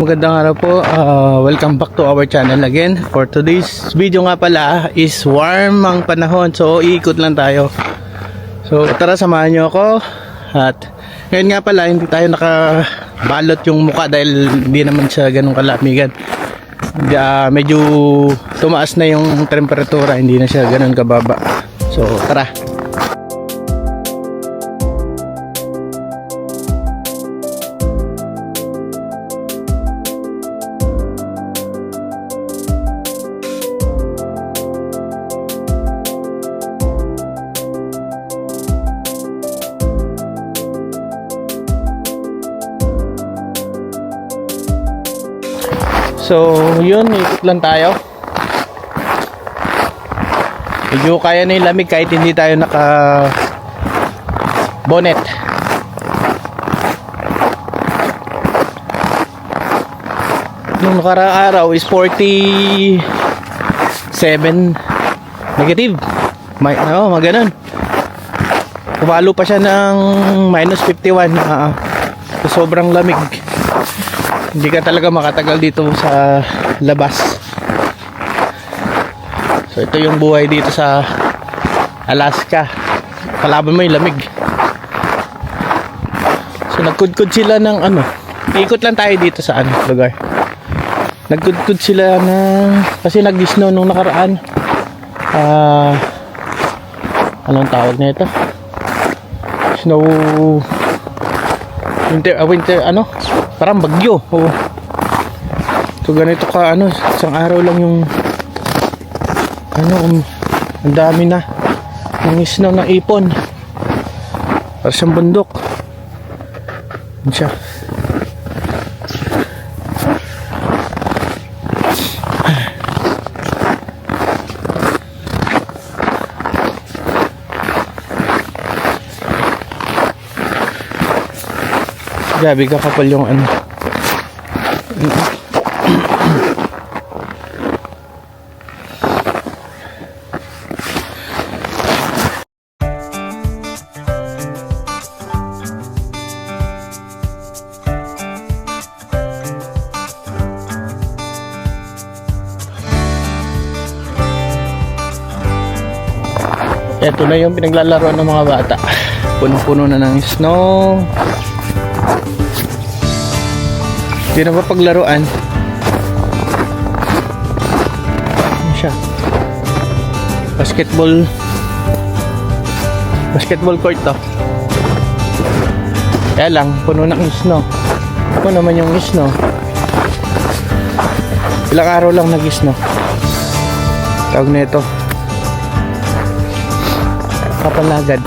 Magandang araw po, welcome back to our channel again. For today's video nga pala is warm ang panahon, so iikot lang tayo. So tara, samahan nyo ako. At ngayon nga pala hindi tayo nakabalot yung mukha dahil hindi naman siya ganun kalamigan. Medyo tumaas na yung temperatura, hindi na siya ganun kababa. So tara. So yun, ikot lang tayo. Medyo kaya na yung lamig kahit hindi tayo naka bonnet. Nung nakaraang araw is 47 negative. Maganon. Kumalo pa siya ng minus 51. So, sobrang lamig. Hindi ka talaga makatagal dito sa labas. So ito yung buhay dito sa Alaska. Kalaban mo yung lamig. So nagkudkud sila ng ikot lang tayo dito sa lugar. Nagkudkud sila ng kasi nag-snow nung nakaraan. Anong tawag na ito? Snow winter parang bagyo. So ganito ka isang araw lang yung ang dami na ng snow na ipon. Parang siyang bundok. Yan siya. Gabi ka kapal yung Ito na yung pinaglalaroan ng mga bata. Punong-puno na ng snow. Hindi na pa paglaruan. Ano siya? Basketball court to. Kaya lang, puno ng snow. Ito naman yung snow. Ilang araw lang nag-snow. Tawag na ito kapalagad.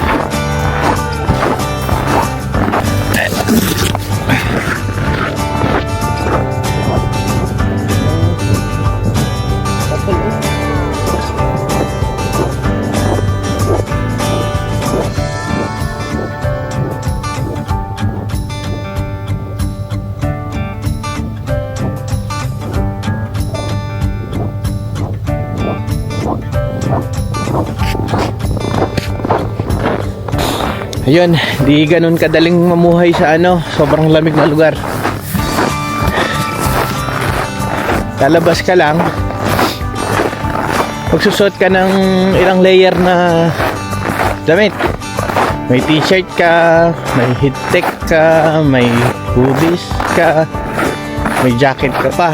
Ayun, di ganun kadaling mamuhay sa sobrang lamig na lugar. Lalabas ka lang, magsusot ka ng ilang layer na damit. May t-shirt ka, may heat-tech ka, may hoodies ka, may jacket ka pa.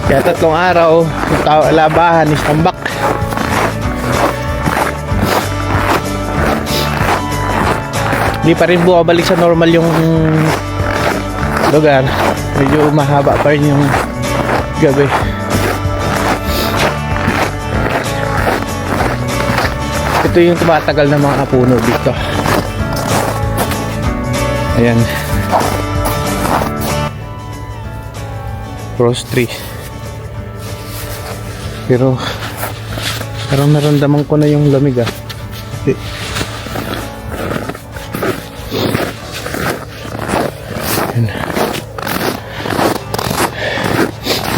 Kaya 3 araw, labahan is tambak. Hindi pa rin bumabalik sa normal yung lugar. Medyo mahaba pa rin yung gabi. Ito yung tumatagal na mga puno dito. Ayan. Rose tree. Pero parang naramdaman ko na yung lamig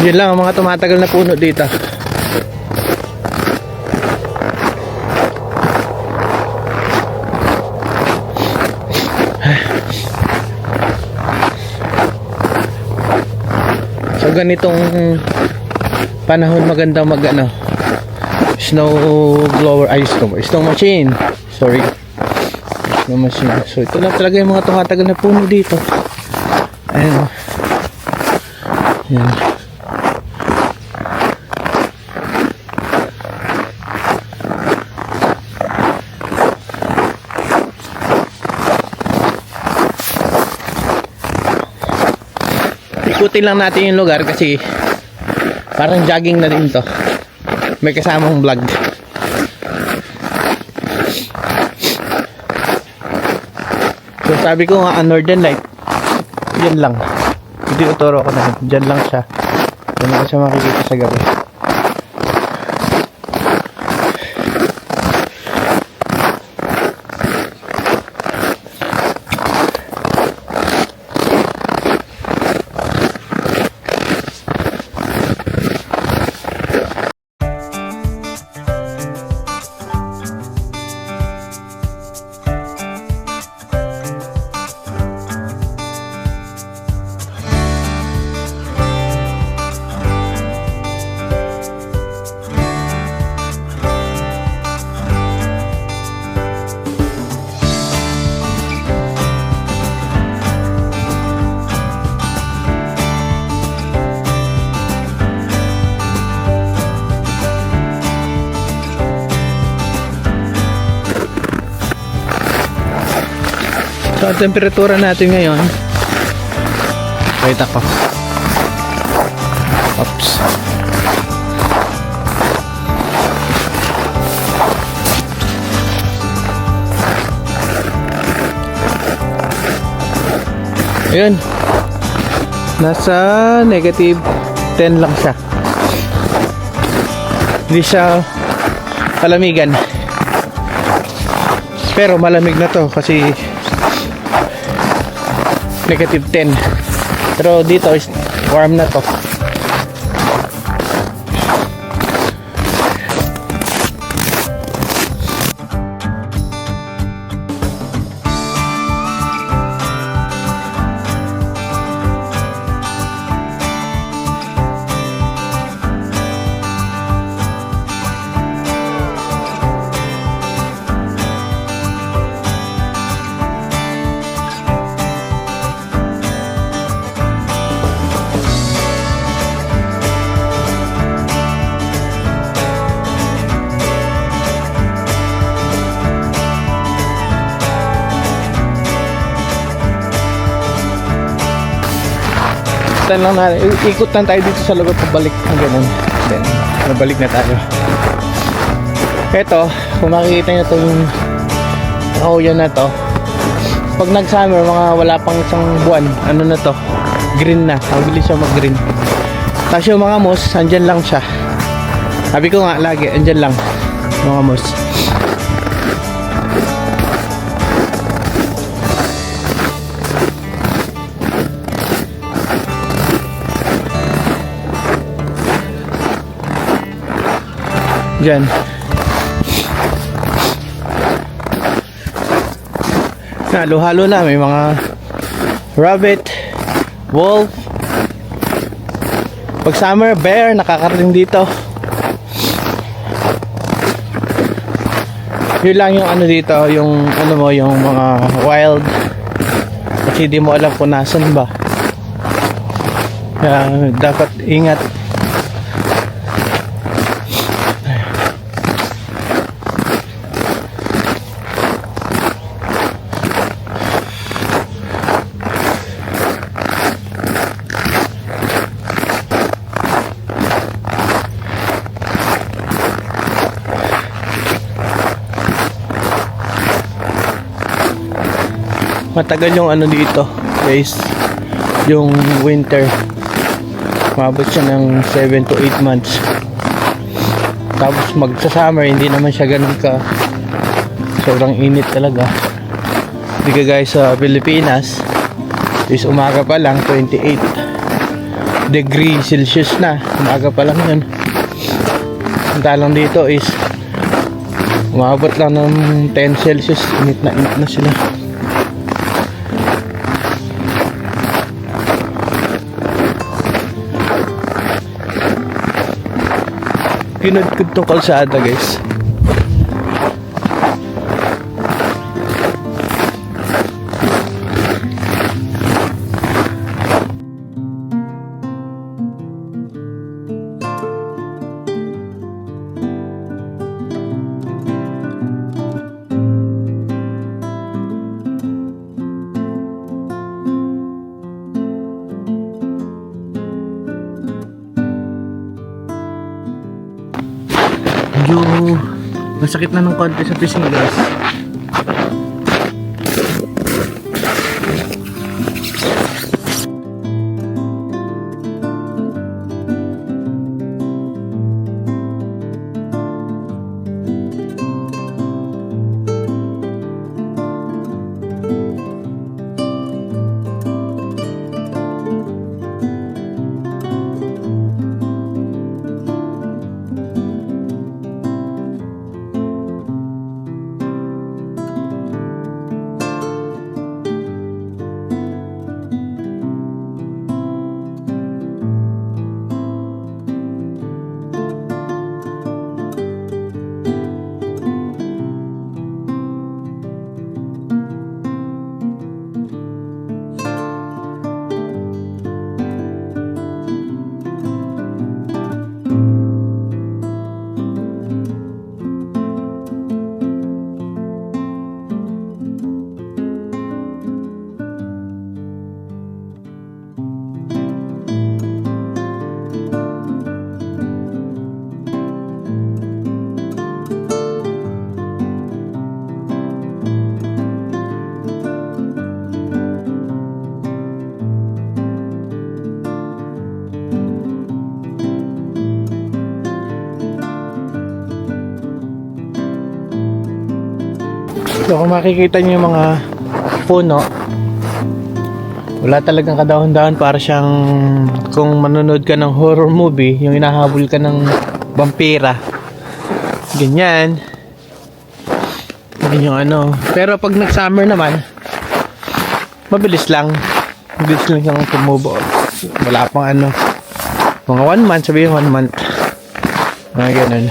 Yun lang ang mga tumatagal na puno dito. So ganitong panahon maganda mag ano, snow blower, ay snow machine, sorry, snow machine. So ito lang talaga yung mga tumatagal na puno dito. Ayan. Ayan. Ikutin lang natin yung lugar kasi parang jogging na din to. May kasamang vlog. So sabi ko nga Northern Light, yan lang. Hindi uturo ko na. Diyan lang siya. Diyan lang siya makikita sa gabi. So, ang temperatura natin ngayon, wait ako. Oops. Ayun. Nasa negative 10 lang siya. Hindi siya palamigan. Pero malamig na to kasi negative 10. Pero dito is warm na to. Tan lang natin, ikot lang tayo dito sa lugar pabalik ng ganun. Then, nabalik na tayo. Ito, kung makikita nyo ito yung yan na to. Pag nag-summer, mga wala pang isang buwan, ano na to, green na, mabilis siya mag-green. Tapos yung mga moss, andyan lang siya. Sabi ko nga lagi, andyan lang mga moss. Diyan. Halo-halo na, may mga rabbit, wolf. Pag summer, bear nakakarating dito. Yun lang yung ano dito, yung ano mo, yung mga wild. Kasi di mo alam kung nasan ba. Kaya dapat ingat. Matagal yung ano dito guys, yung winter mabot siya ng 7 to 8 months. Tapos magsa summer hindi naman siya ganun ka sobrang init talaga. Hindi ka guys sa Pilipinas is umaga pa lang 28 degree Celsius na, umaga pa lang yun. Ang talang dito is umabot lang ng 10 Celsius, init na sila. kinudkod tong kalsada, guys. Medyo masakit na ng konti sa pisngi, guys. So kung makikita niyo yung mga puno, wala talagang kadahon-dahon, para siyang kung manonood ka ng horror movie, yung inahabol ka ng vampira. Ganyan. Ganyan yung ano. Pero pag nag-summer naman, mabilis lang. Mabilis lang yung tumubo. Wala pang ano. Mga 1 month, sabihin 1 month. Mga ganun.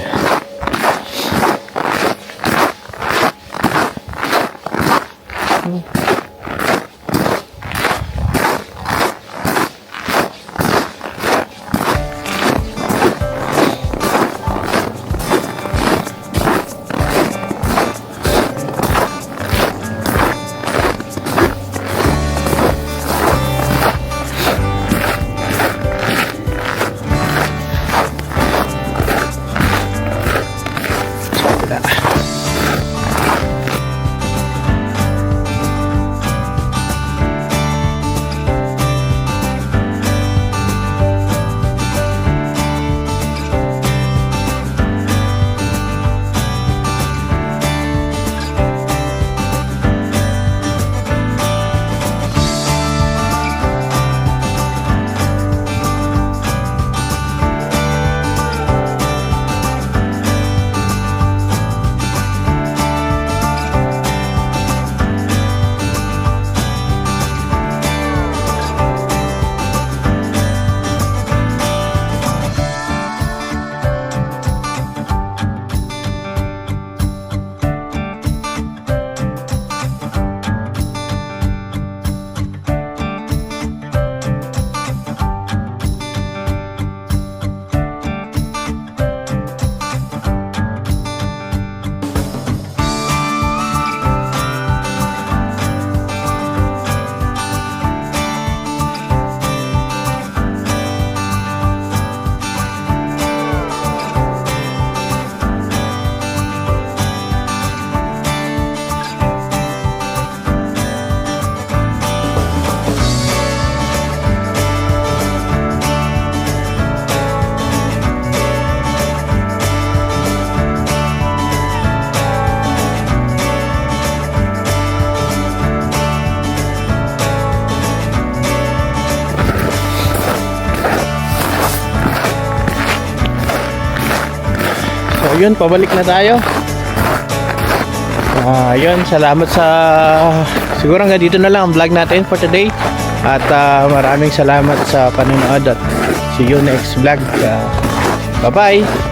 Yun, pabalik na tayo. Yun, salamat sa, siguro hanggang dito na lang ang vlog natin for today. At maraming salamat sa panonood at see you next vlog. Bye bye.